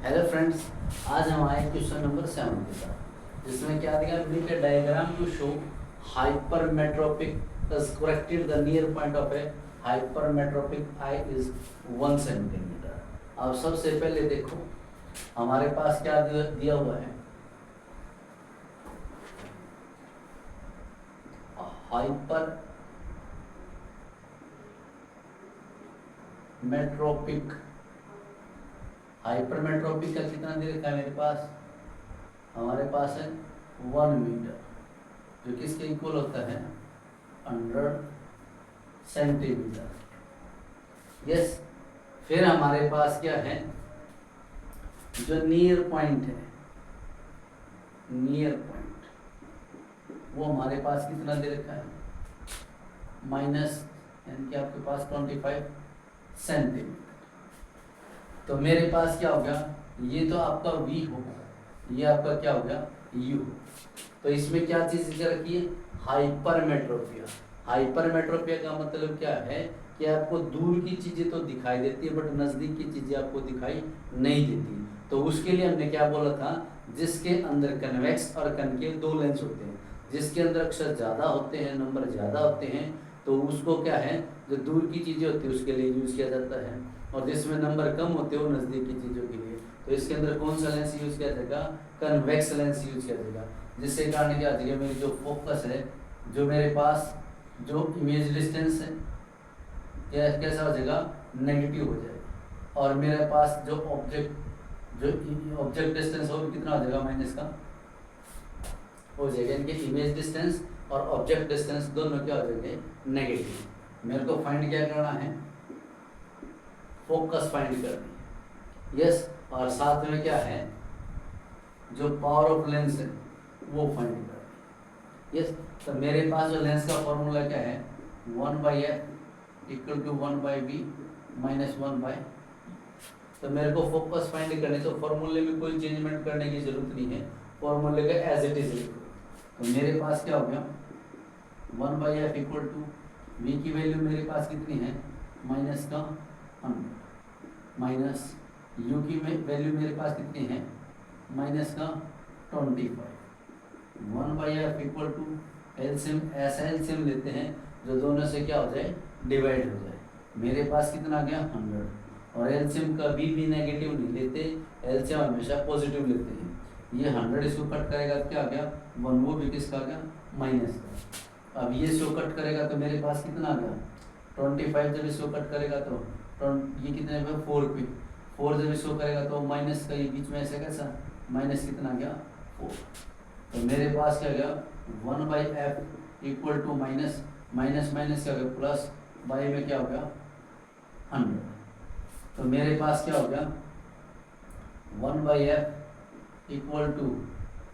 Hello friends, आज हम आए क्वेश्चन नंबर 7 के साथ, जिसमें क्या दिया make a diagram to show hypermetropic is corrected the near point of a hypermetropic eye is 1 centimetre. अब सबसे पहले देखो हमारे पास क्या दिया हुआ है, हाइपरमेट्रोपिक। हाइपरमेट्रोपिक का कितना दे रखा है मेरे पास, हमारे पास है 1 मीटर, जो किसके इक्वल होता है 100 सेंटीमीटर। यस, फिर हमारे पास क्या है, जो नियर पॉइंट है, नियर पॉइंट वो हमारे पास कितना दे रखा है माइनस, यानी कि आपके पास 25 सेंटीमीटर। तो मेरे पास क्या हो गया, ये तो आपका V होगा, ये आपका क्या हो गया U। तो इसमें क्या चीज लिख रखी है, हाइपरमेट्रोपिया। हाइपरमेट्रोपिया का मतलब क्या है कि आपको दूर की चीजें तो दिखाई देती है, बट नजदीक की चीजें आपको दिखाई नहीं देती। तो उसके लिए हमने क्या बोला था, जिसके अंदर कन्वेक्स और कनकेव दो लेंस होते हैं, जिसके अंदर अक्षर ज्यादा होते हैं, नंबर ज्यादा होते हैं, तो उसको क्या है, जो दूर की चीजें होती है उसके लिए यूज किया जाता है, और जिसमें नंबर कम होते हैं वो नजदीक की चीजों के लिए। तो इसके अंदर कौन सा लेंस यूज किया जाएगा, कन्वेक्स लेंस यूज किया जाएगा, जिससे कारण क्या हो जाएगा, मेरी जो फोकस है, जो मेरे पास जो इमेज डिस्टेंस है कैसा हो जाएगा, नेगेटिव हो जाएगा, और मेरे पास जो ऑब्जेक्ट डिस्टेंस हो कितना हो जाएगा, माइनस का हो जाएगा। इनके इमेज डिस्टेंस और ऑब्जेक्ट डिस्टेंस दोनों क्या हो जाएंगे, नेगेटिव। मेरे को फाइंड क्या करना है, फोकस फाइंड करनी है। यस, और साथ में क्या है, जो पावर ऑफ लेंस है वो फाइंड करनी है। यस, तो मेरे पास जो लेंस का फॉर्मूला क्या है, 1/f equal to 1/b minus 1/। तो मेरे को फोकस फाइंड करने, तो फॉर्मूले में कोई चेंजमेंट करने की जरूरत नहीं है, फॉर्मूले का एज इट इज लिखो। तो मेरे पास क्या हो गया, 1/f इक्वल टू v की वैल्यू मेरे पास कितनी है, माइनस का 100, माइनस u की वैल्यू मेरे पास कितनी है, माइनस का 25। 1/f इक्वल टू एलसीएम, ऐसा एलसीएम लेते हैं जो दोनों से क्या हो जाए, डिवाइड हो जाए। मेरे पास कितना आ गया 100, और एलसीएम कभी भी नेगेटिव नहीं लेते, एलसीएम हमेशा पॉजिटिव लेते हैं। ये 100 इसको कट करेगा तो क्या आ गया 1, वो भी किसका आ गया, माइनस का। अब ये इसको कट करेगा तो मेरे पास कितना आ गया 25, जब इसको कट करेगा तो ये कितने में 4 पे 4, जब इसको करेगा तो माइनस का, ये बीच में ऐसे कैसा माइनस कितना आ गया 4। तो मेरे पास क्या गया 1/f equal to minus minus minus क्या हो गया प्लस, बाई में क्या हो गया 100। तो मेरे पास क्या हो गया 1/f इक्वल टू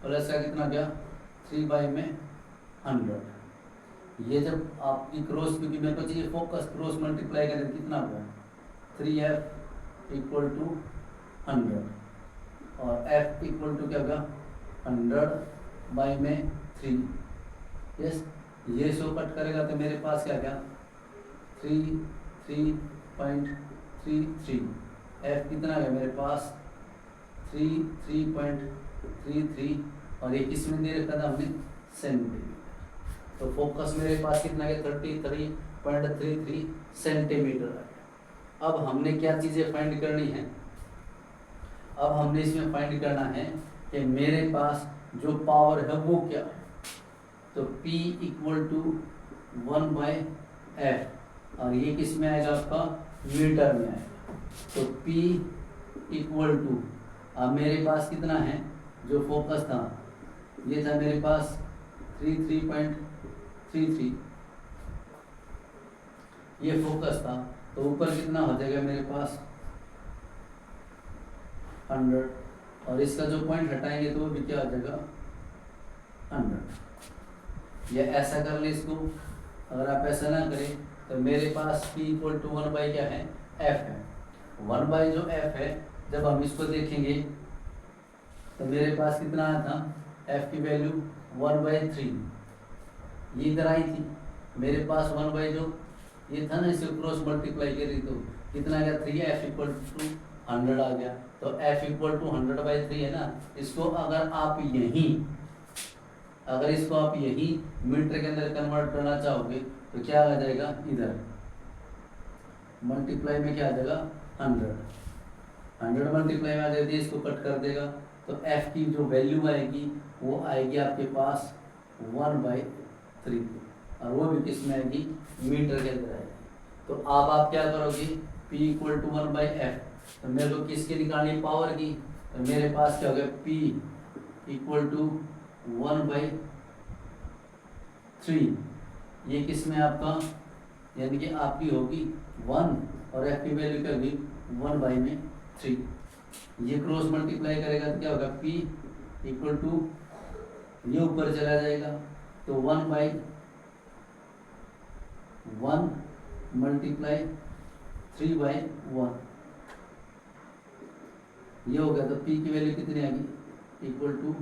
प्लस का कितना गया 3 में 100। ये जब आपकी क्रॉस, क्योंकि मेरे को चाहिए फोकस, क्रॉस मल्टीप्लाई करें कितना होगा 3f इक्वल टू 100, और f इक्वल टू क्या होगा 100 में 3। यस, ये सो कट करेगा तो मेरे पास क्या गया 3.33। f कितना गया मेरे पास 3.33, और ये किस में दे रखा था हमने, सेंटीमीटर। तो फोकस मेरे पास कितना गया 33.33 सेंटीमीटर आ गया। अब हमने क्या चीज़ें फाइंड करनी है, अब हमने इसमें फाइंड करना है कि मेरे पास जो पावर है वो क्या है। तो P इक्वल टू 1/f, और ये किस में आएगा आपका, मीटर में आएगा। तो P इक्वल टू, अब मेरे पास कितना है, जो फोकस था ये था मेरे पास 33.33, ये फोकस था, तो ऊपर कितना हो जाएगा मेरे पास 100, और इसका जो पॉइंट हटाएंगे तो वो भी क्या हो जाएगा 100। या ऐसा कर ले इसको, अगर आप ऐसा ना करें तो मेरे पास P इक्वल टू 1/, क्या है f है, 1/, जो f है जब हम इसको देखेंगे तो मेरे पास कितना आया था, f की वैल्यू 1/3, ये इधर आई थी मेरे पास 1/, जो ये था ना, इसे क्रॉस मल्टीप्लाई करी तो कितना गया 3f इक्वल टू 100 आ गया। तो f इक्वल टू 100/3 है ना। इसको अगर आप यही मीटर के अंदर कन्वर्ट करना चाहोगे तो क्या आ जाएगा, इधर मल्टीप्लाई में क्या आ जाएगा, 100 मल्टीप्लाई में आ जाएगी, इसको कट कर देगा तो f की जो वैल्यू आएगी वो आएगी आपके पास 1/3, और वो भी किस में आएगी, मीटर के अंदर आएगी। तो अब आप क्या करोगे, p इक्वल टू 1/f, तो मेरे को किसकी निकालनी, पावर की, तो मेरे पास क्या हो गया, p इक्वल टू 1/3, ये किस में आपका, यानी कि आपकी होगी 1 और f की वैल्यू क्या होगी 1/3, ये क्रॉस मल्टीप्लाई करेगा तो क्या होगा, p इक्वल टू, ये ऊपर चला जाएगा तो 1/1 मल्टीप्लाई 3/1, ये हो गया। तो p की वैल्यू कितनी आ गई, इक्वल टू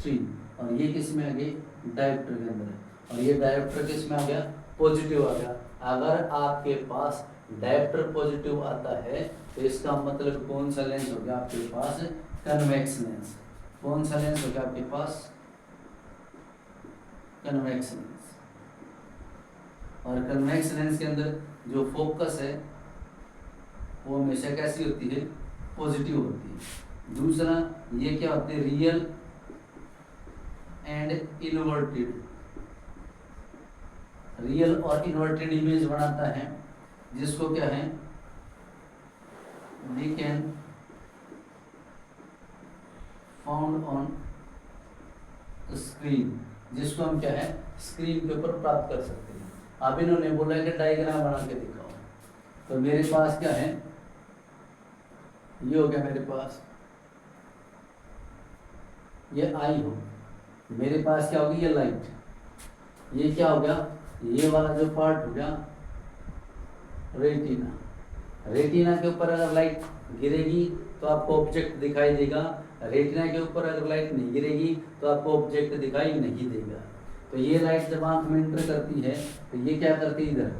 3, और ये किस में आ गई, डायोप्टर के अंदर है, और ये डायोप्टर किस में आ गया, पॉजिटिव आ गया। अगर आपके पास डायोप्टर पॉजिटिव आता है तो इसका मतलब कौन सा लेंस हो गया आपके पास, कन्वेक्स लेंस। कौन सा लेंस हो गया आपके पास, कन्वेक्स लेंस। और कन्वेक्स लेंस के अंदर जो फोकस है वो हमेशा कैसी होती है, पॉजिटिव होती है। दूसरा ये क्या होते हैं, रियल एंड इन्वर्टेड, रियल और इन्वर्टेड इमेज बनाता है, जिसको क्या है, we can found on screen, जिसको हम क्या है, स्क्रीन के ऊपर प्राप्त कर सकते हैं। अब इन्होंने बोला है कि डायग्राम बना के दिखाओ, तो मेरे पास क्या है, ये हो गया मेरे पास, ये आई हो, मेरे पास क्या होगी, ये लाइट, ये क्या हो गया, ये वाला जो पार्ट हो गया रेटिना। रेटिना के ऊपर अगर लाइट गिरेगी तो आपको ऑब्जेक्ट दिखाई देगा, रेटिना के ऊपर अगर लाइट नहीं गिरेगी तो आपको ऑब्जेक्ट दिखाई नहीं देगा। तो ये लाइट जब आंख में एंटर करती है तो ये क्या करती है, इधर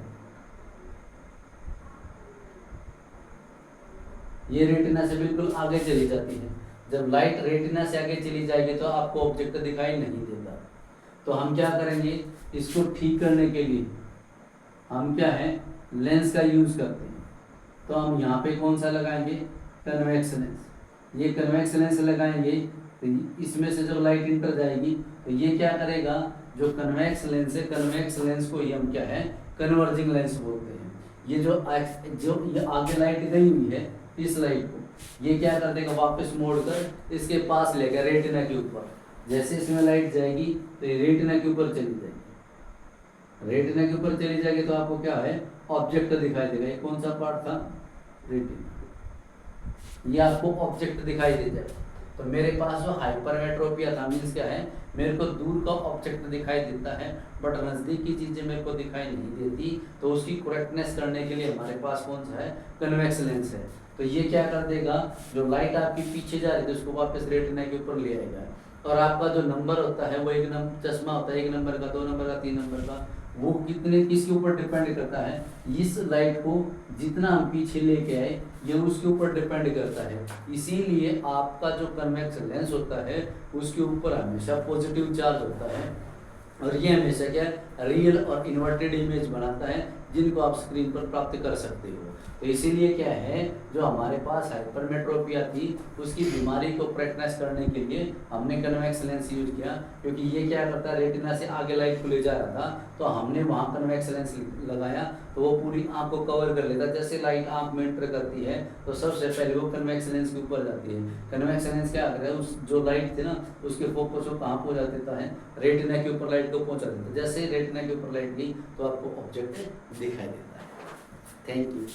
ये रेटिना से बिल्कुल आगे चली जाती है। जब लाइट रेटिना से आगे चली जाएगी तो आपको ऑब्जेक्ट दिखाई नहीं देगा। तो हम क्या करेंगे, इसको ठीक करने के लिए हम क्या है, लेंस का यूज करते हैं। तो हम यहाँ पे कौन सा लगाएंगे, कन्वेक्स लेंस। ये कन्वेक्स लेंस लगाएंगे तो इसमें से जब लाइट इंटर जाएगी तो ये क्या करेगा, जो कन्वेक्स लेंस है, कन्वेक्स लेंस को ही हम क्या है, कन्वर्जिंग लेंस बोलते हैं। ये जो ये आगे लाइट गई हुई है, इस लाइट को ये क्या कर देगा, वापस मोड़कर इसके पास लेगा, रेटिना के ऊपर। जैसे इसमें लाइट जाएगी तो ये रेटिना के ऊपर चली जाएगी, रेटिना के ऊपर चली जाएगी तो आपको क्या है, ऑब्जेक्ट दिखाई देगा। ये कौन सा पार्ट था, रेटिना, ये आपको ऑब्जेक्ट दिखाई दे जाएगा। तो मेरे पास जो हाइपरमेट्रोपिया था, मीन्स क्या है, मेरे को दूर का ऑब्जेक्ट दिखाई देता है बट नज़दीक की चीज़ें मेरे को दिखाई नहीं देती। तो उसकी करेक्टनेस करने के लिए हमारे पास कौन सा है, कन्वेक्स लेंस है। तो ये क्या कर देगा, जो लाइट आपकी पीछे जा रही थी उसको वापस रेटिना के ऊपर ले आएगा। और आपका जो नंबर होता है वो एक नंबर चश्मा होता है, 1 नंबर का, 2 नंबर का, 3 नंबर का, वो कितने किसके ऊपर डिपेंड करता है, इस लाइट को जितना हम पीछे लेके आए ये उसके ऊपर डिपेंड करता है। इसीलिए आपका जो कन्वेक्स लेंस होता है उसके ऊपर हमेशा पॉजिटिव चार्ज होता है, और ये हमेशा क्या रियल और इन्वर्टेड इमेज बनाता है, जिनको आप स्क्रीन पर प्राप्त कर सकते हो। तो इसीलिए क्या है, जो हमारे पास हाइपरमेट्रोपिया थी उसकी बीमारी को करेक्टनेस करने के लिए हमने कन्वेक्स लेंस यूज किया, क्योंकि ये क्या करता है, रेटिना से आगे लाइट को ले जा रहा था, तो हमने वहाँ कन्वेक्स लेंस लगाया तो वो पूरी आँख को कवर कर लेता। जैसे लाइट आँख में एंटर करती है तो सबसे पहले वो कन्वेक्स लेंस के ऊपर जाती है। कन्वेक्स लेंस क्या करता है, उस जो लाइट थी ना उसके फोकस को कहाँ पहुँचा देता है, रेटिना के ऊपर लाइट को पहुँचा देता है। जैसे रेटिना के ऊपर लाइट गई तो आपको ऑब्जेक्ट दिखाई देता है। Thank you.